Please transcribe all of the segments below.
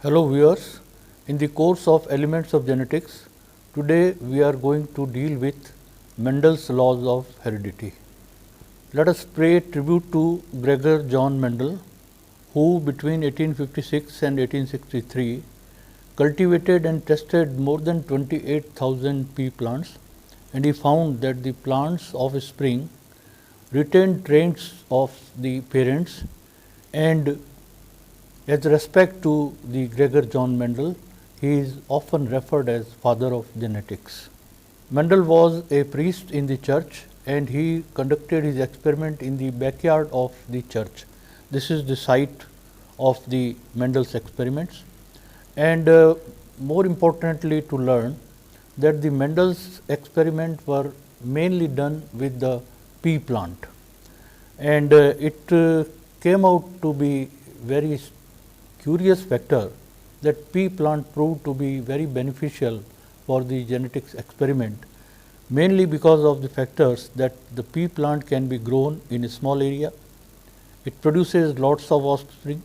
Hello viewers, in the course of Elements of Genetics, today we are going to deal with Mendel's laws of heredity. Let us pay tribute to Gregor John Mendel, who between 1856 and 1863 cultivated and tested more than 28,000 pea plants, and he found that the plants of spring retained traits of the parents, and as respect to the Gregor John Mendel, he is often referred as father of genetics. Mendel was a priest in the church and he conducted his experiment in the backyard of the church. This is the site of the Mendel's experiments, and more importantly to learn that the Mendel's experiments were mainly done with the pea plant, and it came out to be very curious factor that pea plant proved to be very beneficial for the genetics experiment, mainly because of the factors that the pea plant can be grown in a small area, it produces lots of offspring,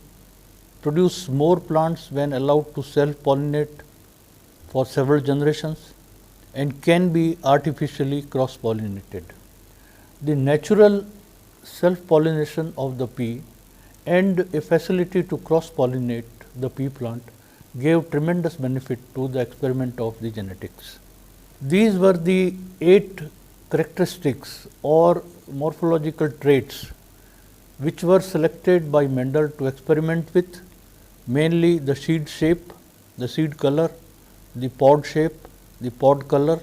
produce more plants when allowed to self-pollinate for several generations, and can be artificially cross-pollinated. The natural self-pollination of the pea and a facility to cross-pollinate the pea plant gave tremendous benefit to the experiment of the genetics. These were the 8 characteristics or morphological traits which were selected by Mendel to experiment with, mainly the seed shape, the seed color, the pod shape, the pod color,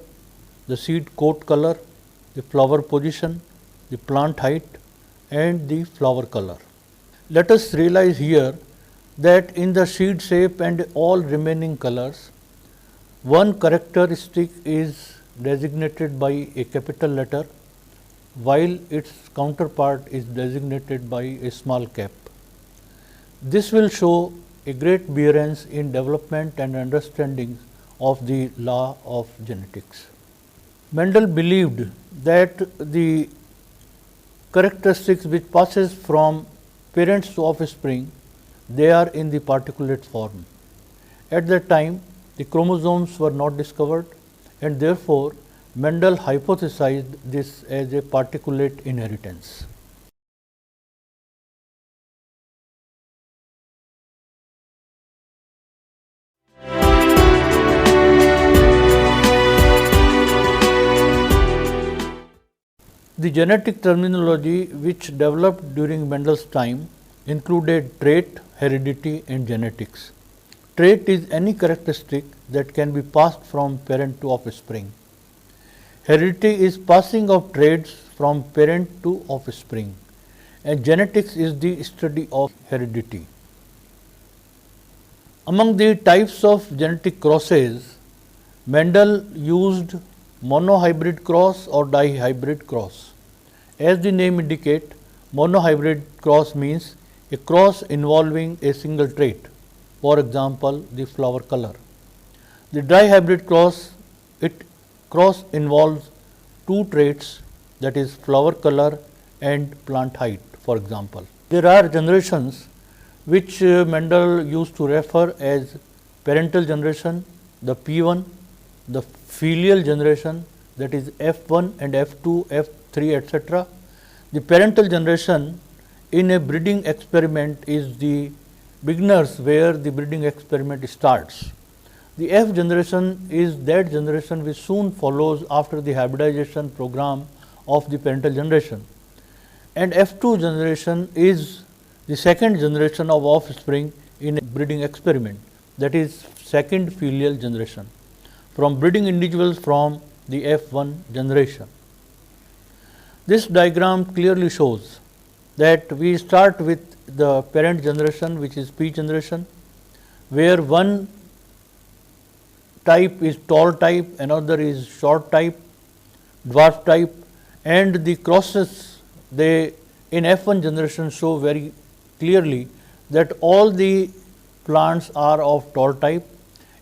the seed coat color, the flower position, the plant height, and the flower color. Let us realize here that in the seed shape and all remaining colors, one characteristic is designated by a capital letter, while its counterpart is designated by a small cap. This will show a great variance in development and understanding of the law of genetics. Mendel believed that the characteristics which passes from parents to offspring, they are in the particulate form. At that time, the chromosomes were not discovered, and therefore Mendel hypothesized this as a particulate inheritance. The genetic terminology which developed during Mendel's time included trait, heredity, and genetics. Trait is any characteristic that can be passed from parent to offspring. Heredity is passing of traits from parent to offspring, and genetics is the study of heredity. Among the types of genetic crosses, Mendel used monohybrid cross or dihybrid cross. As the name indicates, monohybrid cross means a cross involving a single trait, for example, the flower color. The dihybrid cross, cross involves 2 traits, that is flower color and plant height, for example. There are generations which Mendel used to refer as parental generation, the P1, the filial generation, that is F1 and F2, F3, etc. The parental generation in a breeding experiment is the beginners where the breeding experiment starts. The F generation is that generation which soon follows after the hybridization program of the parental generation, and F2 generation is the second generation of offspring in a breeding experiment, that is second filial generation, from breeding individuals from the F1 generation. This diagram clearly shows that we start with the parent generation, which is P generation, where one type is tall type, another is short type, dwarf type, and the crosses they in F1 generation show very clearly that all the plants are of tall type,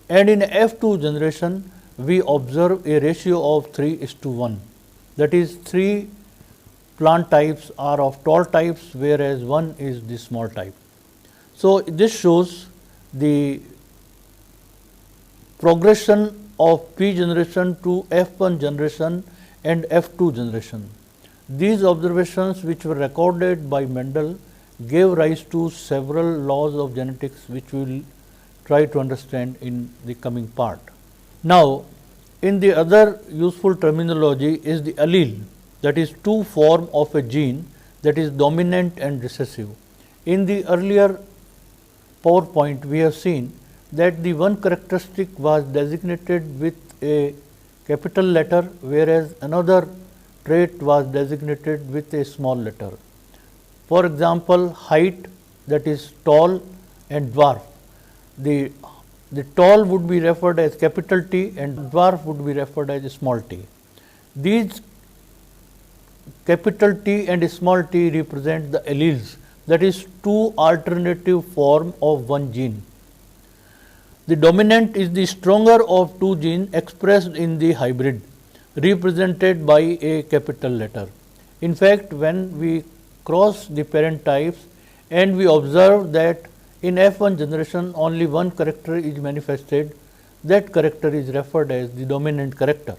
and in F2 generation we observe a ratio of 3:1, that is 3 plant types are of tall types, whereas 1 is the small type. So, this shows the progression of P generation to F1 generation and F2 generation. These observations, which were recorded by Mendel, gave rise to several laws of genetics, which we will try to understand in the coming part. Now, in the other useful terminology is the allele, that is two form of a gene, that is dominant and recessive. In the earlier PowerPoint, we have seen that the one characteristic was designated with a capital letter, whereas another trait was designated with a small letter. For example, height, that is tall and dwarf. The tall would be referred as capital T and dwarf would be referred as small t. These capital T and small t represent the alleles, that is two alternative form of one gene. The dominant is the stronger of two genes expressed in the hybrid, represented by a capital letter. In fact, when we cross the parent types and we observe that in F1 generation only one character is manifested, that character is referred as the dominant character.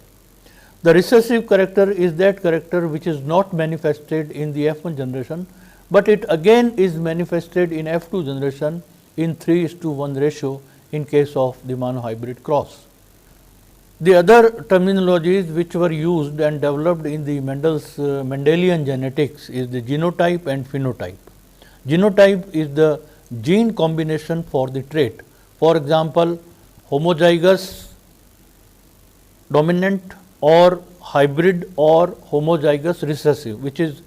The recessive character is that character which is not manifested in the F1 generation, but it again is manifested in F2 generation in 3:1 ratio in case of the monohybrid cross. The other terminologies which were used and developed in the Mendelian genetics is the genotype and phenotype. Genotype is the gene combination for the trait. For example, homozygous dominant or hybrid or homozygous recessive, which is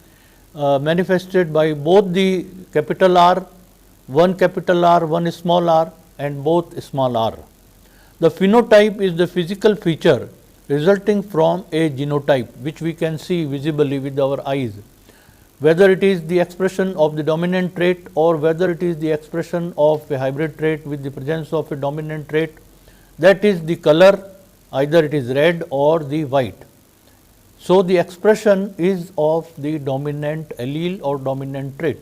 manifested by both the capital R, one capital R, one small r, and both small r. The phenotype is the physical feature resulting from a genotype, which we can see visibly with our eyes, whether it is the expression of the dominant trait or whether it is the expression of a hybrid trait with the presence of a dominant trait. That is the color, either it is red or the white. So, the expression is of the dominant allele or dominant trait.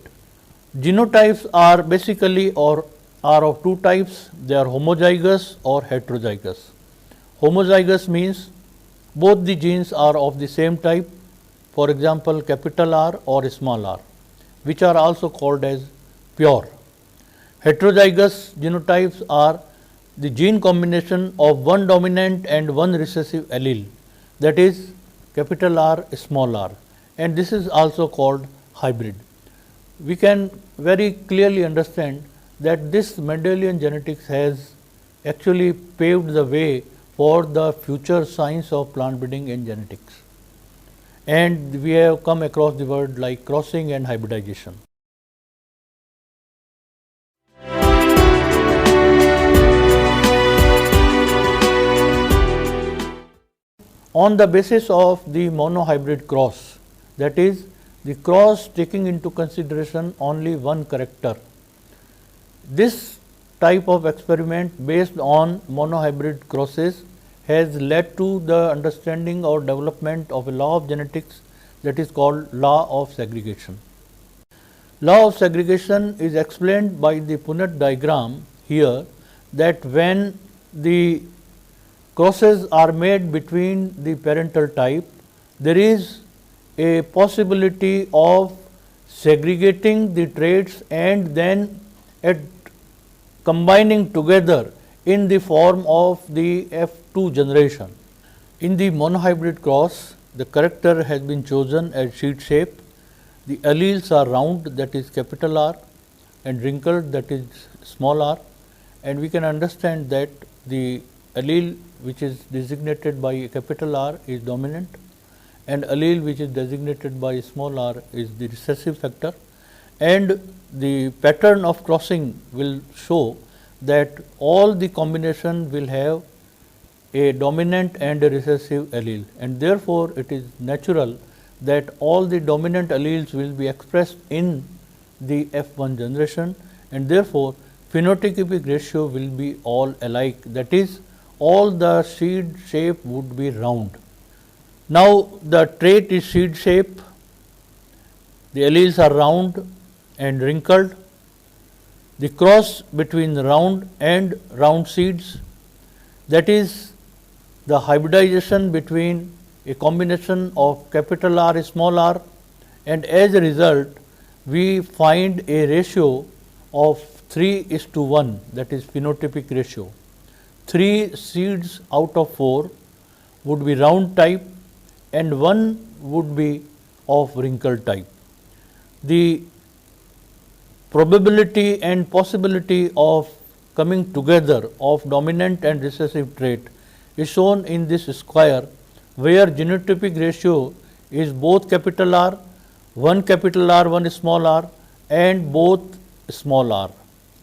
Genotypes are basically are of two types. They are homozygous or heterozygous. Homozygous means both the genes are of the same type, for example capital R or small r, which are also called as pure. Heterozygous genotypes are the gene combination of one dominant and one recessive allele, that is capital R, small r, and this is also called hybrid. We can very clearly understand that this Mendelian genetics has actually paved the way for the future science of plant breeding and genetics. And we have come across the word like crossing and hybridization. On the basis of the monohybrid cross, that is the cross taking into consideration only one character. This type of experiment based on monohybrid crosses has led to the understanding or development of a law of genetics that is called law of segregation. Law of segregation is explained by the Punnett diagram here, that when the crosses are made between the parental type, there is a possibility of segregating the traits and then at combining together in the form of the F2 generation. In the monohybrid cross, the character has been chosen as sheet shape. The alleles are round, that is capital R, and wrinkled, that is small r, and we can understand that the allele which is designated by capital R is dominant and allele which is designated by small r is the recessive factor, and the pattern of crossing will show that all the combination will have a dominant and a recessive allele, and therefore it is natural that all the dominant alleles will be expressed in the F1 generation, and therefore phenotypic ratio will be all alike, that is all the seed shape would be round. Now the trait is seed shape, the alleles are round and wrinkled. The cross between round and round seeds that is the hybridization between a combination of capital R, small r, and as a result we find a ratio of 3:1, that is phenotypic ratio. 3 seeds out of 4 would be round type and 1 would be of wrinkle type. The probability and possibility of coming together of dominant and recessive trait is shown in this square, where genotypic ratio is both capital R, 1 capital R, 1 small r, and both small r,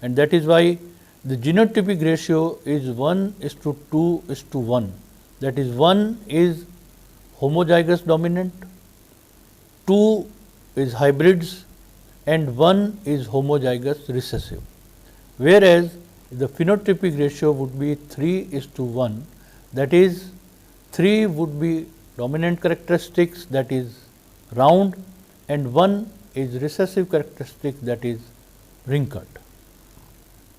and that is why the genotypic ratio is 1:2:1, that is 1 is homozygous dominant, 2 is hybrids, and 1 is homozygous recessive, whereas the phenotypic ratio would be 3:1, that is 3 would be dominant characteristics, that is round, and 1 is recessive characteristic, that is wrinkled.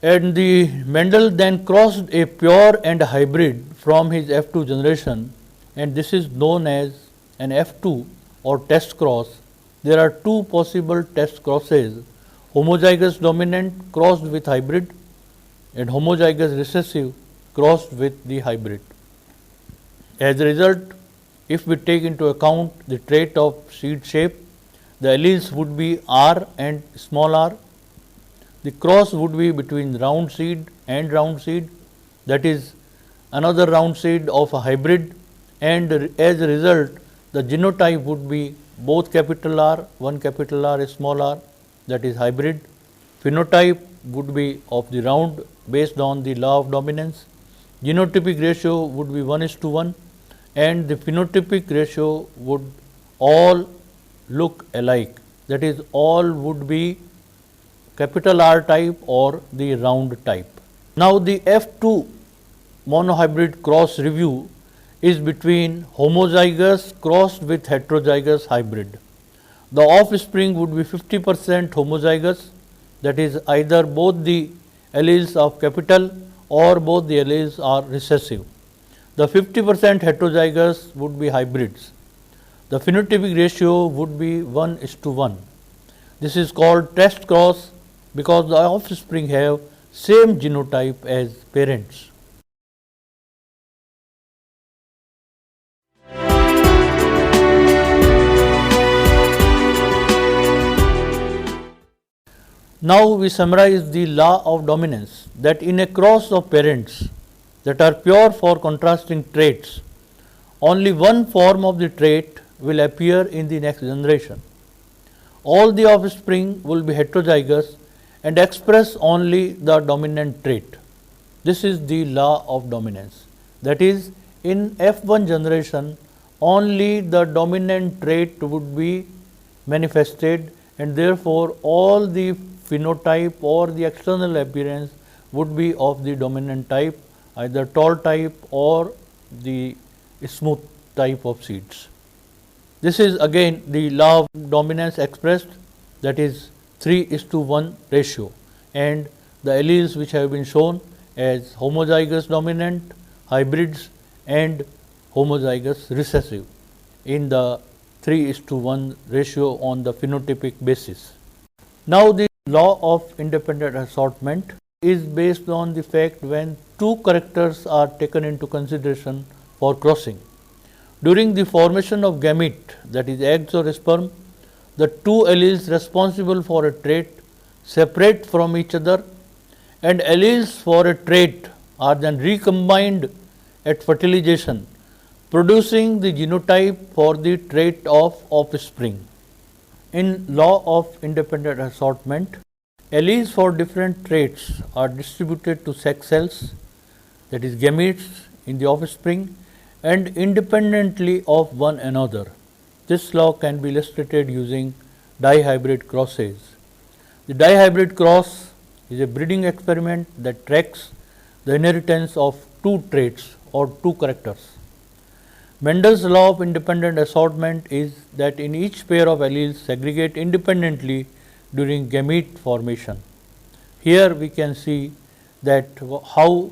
And the Mendel then crossed a pure and a hybrid from his F2 generation, and this is known as an F2 or test cross. There are two possible test crosses: homozygous dominant crossed with hybrid and homozygous recessive crossed with the hybrid. As a result, if we take into account the trait of seed shape, the alleles would be R and small r. The cross would be between round seed and round seed, that is another round seed of a hybrid, and as a result the genotype would be both capital R, 1 capital R, small r, that is hybrid. Phenotype would be of the round based on the law of dominance. Genotypic ratio would be 1:1, and the phenotypic ratio would all look alike, that is all would be capital R type or the round type. Now the F2 monohybrid cross review is between homozygous crossed with heterozygous hybrid. The offspring would be 50% homozygous, that is either both the alleles of capital or both the alleles are recessive. The 50% heterozygous would be hybrids. The phenotypic ratio would be 1:1. This is called test cross because the offspring have same genotype as parents. Now we summarize the law of dominance, that in a cross of parents that are pure for contrasting traits, only one form of the trait will appear in the next generation. All the offspring will be heterozygous and express only the dominant trait. This is the law of dominance. That is, in F1 generation, only the dominant trait would be manifested, and therefore all the phenotype or the external appearance would be of the dominant type, either tall type or the smooth type of seeds. This is again the law of dominance expressed, that is 3:1 ratio, and the alleles which have been shown as homozygous dominant, hybrids, and homozygous recessive in the 3:1 ratio on the phenotypic basis. Now the law of independent assortment is based on the fact when two characters are taken into consideration for crossing. During the formation of gamete, that is eggs or sperm, the two alleles responsible for a trait separate from each other, and alleles for a trait are then recombined at fertilization, producing the genotype for the trait of offspring. In law of independent assortment, alleles for different traits are distributed to sex cells, that is gametes in the offspring, and independently of one another. This law can be illustrated using dihybrid crosses. The dihybrid cross is a breeding experiment that tracks the inheritance of two traits or two characters. Mendel's law of independent assortment is that in each pair of alleles segregate independently during gamete formation. Here we can see that how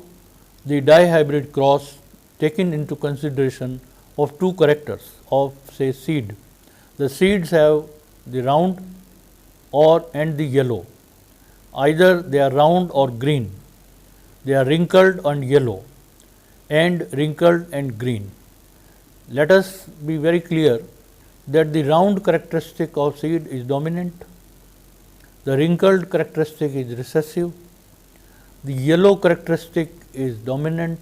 the dihybrid cross taking into consideration of two characters of say seed. The seeds have the round or and the yellow. Either they are round or green. They are wrinkled and yellow and wrinkled and green. Let us be very clear that the round characteristic of seed is dominant, the wrinkled characteristic is recessive, the yellow characteristic is dominant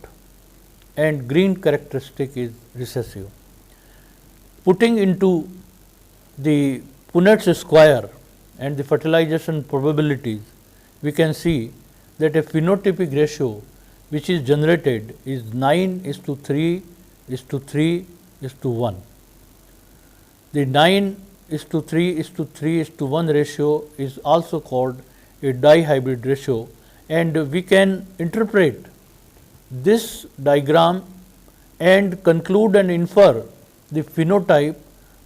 and green characteristic is recessive. Putting into the Punnet's square and the fertilization probabilities, we can see that a phenotypic ratio which is generated is 9:3:3:1. The 9:3:3:1 ratio is also called a dihybrid ratio, and we can interpret this diagram and conclude and infer the phenotype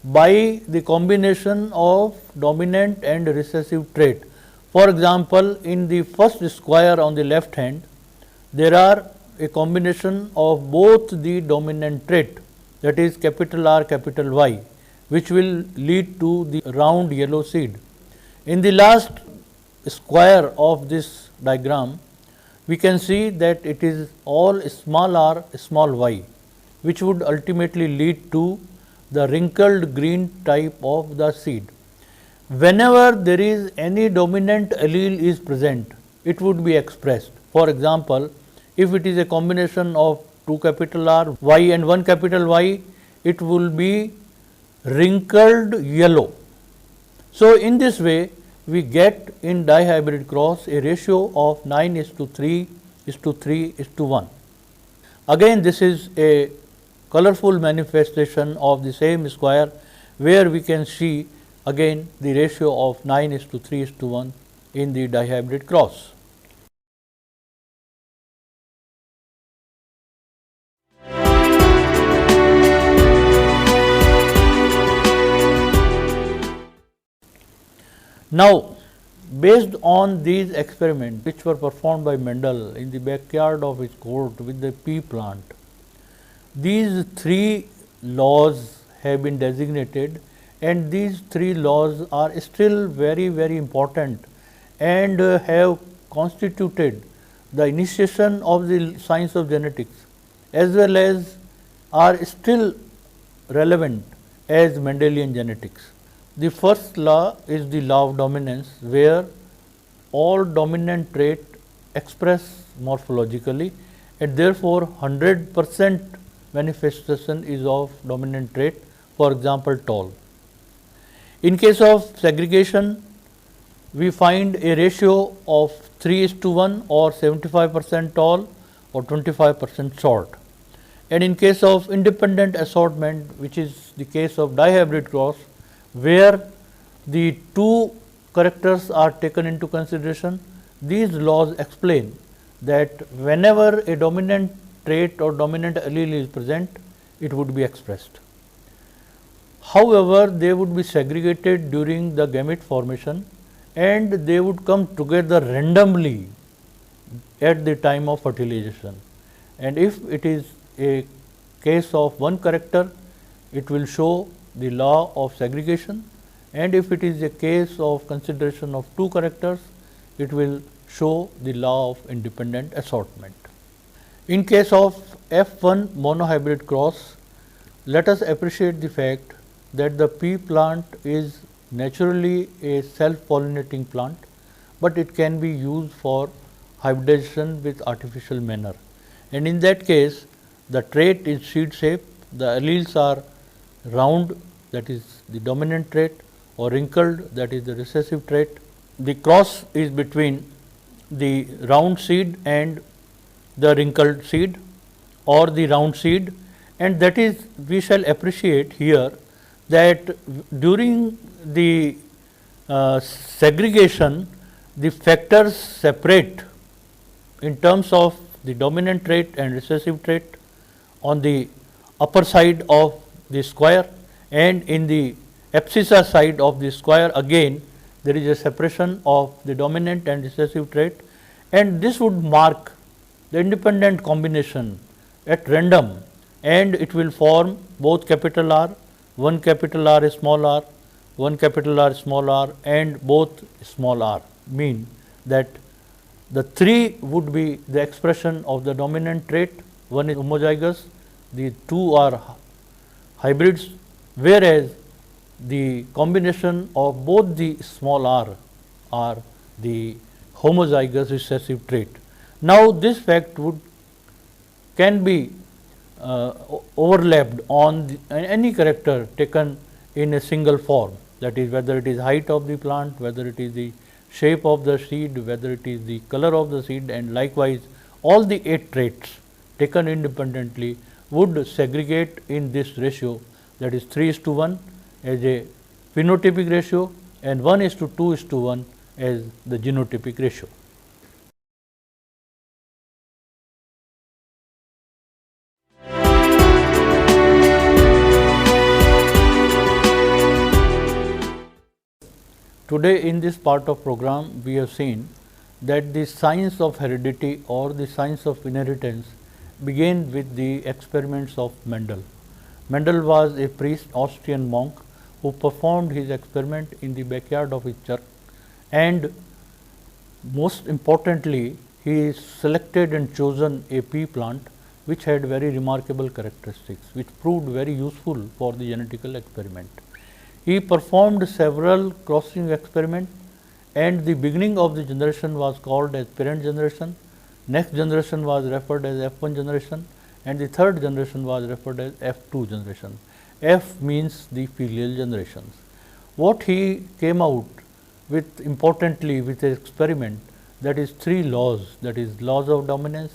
by the combination of dominant and recessive trait. For example, in the first square on the left hand, there are a combination of both the dominant trait, that is capital R, capital Y, which will lead to the round yellow seed. In the last square of this diagram, we can see that it is all small r, small y, which would ultimately lead to the wrinkled green type of the seed. Whenever there is any dominant allele is present, it would be expressed. For example, if it is a combination of 2 capital R Y and 1 capital Y, it will be wrinkled yellow. So, in this way we get in dihybrid cross a ratio of 9:3:3:1. Again, this is a colorful manifestation of the same square, where we can see again the ratio of 9:3:1 in the dihybrid cross. Now, based on these experiments which were performed by Mendel in the backyard of his court with the pea plant, these three laws have been designated, and these three laws are still very, very important and have constituted the initiation of the science of genetics, as well as are still relevant as Mendelian genetics. The first law is the law of dominance, where all dominant traits express morphologically, and therefore 100% manifestation is of dominant trait, for example tall. In case of segregation, we find a ratio of 3:1 or 75% tall or 25% short. And in case of independent assortment, which is the case of dihybrid cross, where the two characters are taken into consideration, these laws explain that whenever a dominant trait or dominant allele is present, it would be expressed. However, they would be segregated during the gamete formation, and they would come together randomly at the time of fertilization. And if it is a case of one character, it will show the law of segregation, and if it is a case of consideration of two characters, it will show the law of independent assortment. In case of F1 monohybrid cross, let us appreciate the fact that the pea plant is naturally a self-pollinating plant, but it can be used for hybridization with artificial manner. And in that case, the trait is seed shape, the alleles are round, that is the dominant trait, or wrinkled, that is the recessive trait. The cross is between the round seed and the wrinkled seed, or the round seed, and that is, we shall appreciate here that during the segregation, the factors separate in terms of the dominant trait and recessive trait on the upper side of the square, and in the abscissa side of the square again there is a separation of the dominant and recessive trait, and this would mark the independent combination at random, and it will form both capital R, one capital R small r, one capital R small r, and both small r, mean that the 3 would be the expression of the dominant trait, one is homozygous, the 2 are hybrids, whereas the combination of both the small r are the homozygous recessive trait. Now, this fact can be overlapped on any character taken in a single form, that is, whether it is height of the plant, whether it is the shape of the seed, whether it is the color of the seed, and likewise all the 8 traits taken independently would segregate in this ratio, that is 3:1 as a phenotypic ratio and 1:2:1 as the genotypic ratio. Today in this part of program we have seen that the science of heredity or the science of inheritance began with the experiments of Mendel. Mendel was a priest, Austrian monk, who performed his experiment in the backyard of his church, and most importantly he selected and chosen a pea plant which had very remarkable characteristics, which proved very useful for the genetical experiment. He performed several crossing experiments, and the beginning of the generation was called as parent generation, next generation was referred as F1 generation, and the third generation was referred as F2 generation. F means the filial generations. What he came out with importantly with an experiment, that is 3 laws, that is laws of dominance,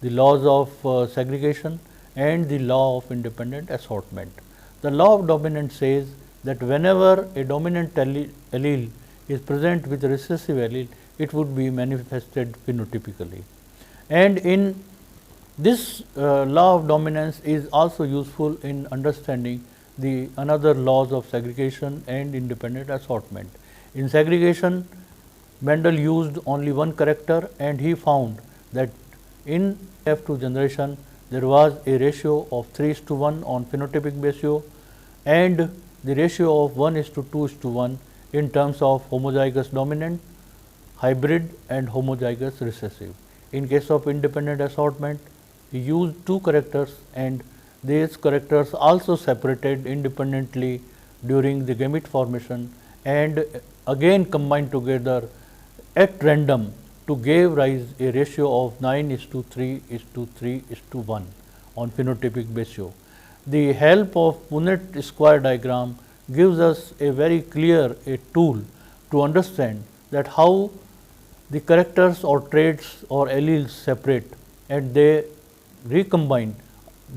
the laws of segregation, and the law of independent assortment. The law of dominance says that whenever a dominant allele is present with a recessive allele, it would be manifested phenotypically. And in this law of dominance is also useful in understanding the another laws of segregation and independent assortment. In segregation, Mendel used only one character, and he found that in F2 generation there was a ratio of 3:1 on phenotypic ratio and the ratio of 1:2:1 in terms of homozygous dominant, hybrid, and homozygous recessive. In case of independent assortment, he used 2 characters, and these characters also separated independently during the gamete formation and again combined together at random to give rise a ratio of 9:3:3:1 on phenotypic ratio. The help of Punnett square diagram gives us a very clear tool to understand that how the characters or traits or alleles separate and they recombine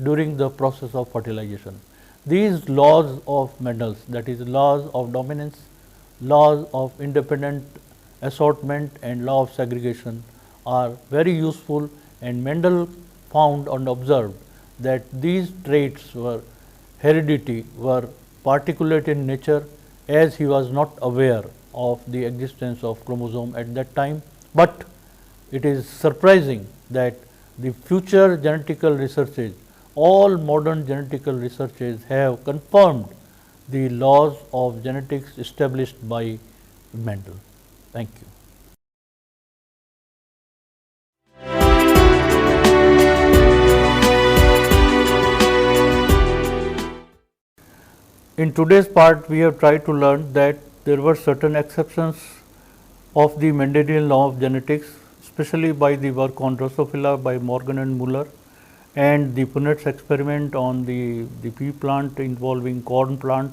during the process of fertilization. These laws of Mendel's, that is laws of dominance, laws of independent assortment, and law of segregation are very useful, and Mendel found and observed that these traits were heredity, were particulate in nature, as he was not aware of the existence of chromosome at that time. But it is surprising that the future genetical researches, all modern genetical researches have confirmed the laws of genetics established by Mendel. Thank you. In today's part, we have tried to learn that there were certain exceptions of the Mendelian law of genetics, especially by the work on Drosophila by Morgan and Muller, and the Punnett's experiment on the pea plant involving corn plant,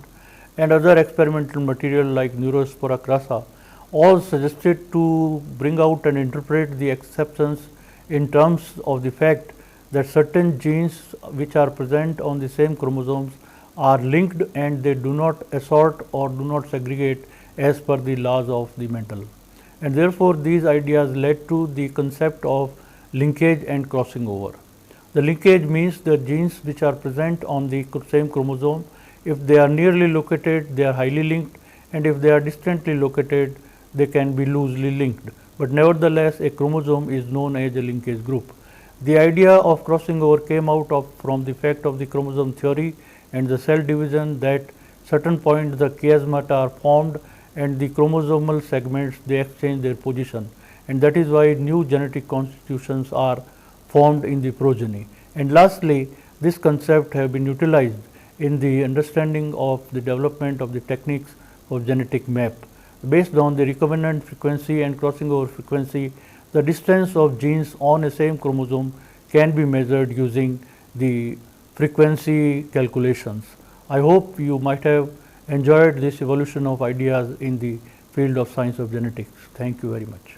and other experimental material like Neurospora crassa, all suggested to bring out and interpret the exceptions in terms of the fact that certain genes which are present on the same chromosomes are linked and they do not assort or do not segregate as per the laws of the Mendel. And therefore, these ideas led to the concept of linkage and crossing over. The linkage means the genes which are present on the same chromosome, if they are nearly located, they are highly linked, and if they are distantly located, they can be loosely linked. But nevertheless, a chromosome is known as a linkage group. The idea of crossing over came out from the fact of the chromosome theory and the cell division, that certain point the chiasmata are formed and the chromosomal segments they exchange their position, and that is why new genetic constitutions are formed in the progeny. And lastly, this concept have been utilized in the understanding of the development of the techniques of genetic map. Based on the recombinant frequency and crossing over frequency, the distance of genes on a same chromosome can be measured using the frequency calculations. I hope you might have enjoyed this evolution of ideas in the field of science of genetics. Thank you very much.